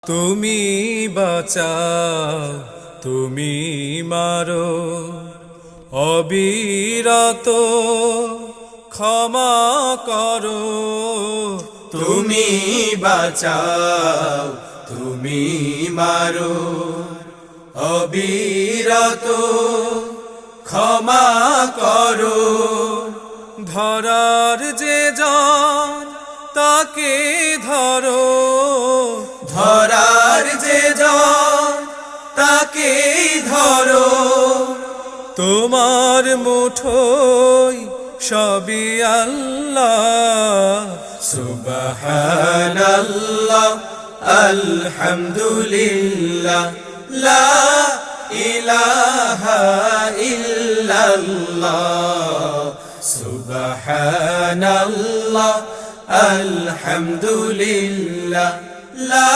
তুমি বাঁচাও, তুমি মারো, অবিরত ক্ষমা করো। তুমি বাঁচাও, তুমি মারো, অবিরত ক্ষমা করো। ধরার যে জন তাকে ধরো, ধরার যে জন তাকে ধরো। তোমার মুঠোয় সবই আল্লাহ। সুবহানাল্লাহ, আলহামদুলিল্লাহ, লা ইলাহা ইল্লাল্লাহ। সুবহানাল্লাহ, আলহামদুলিল্লাহ, লা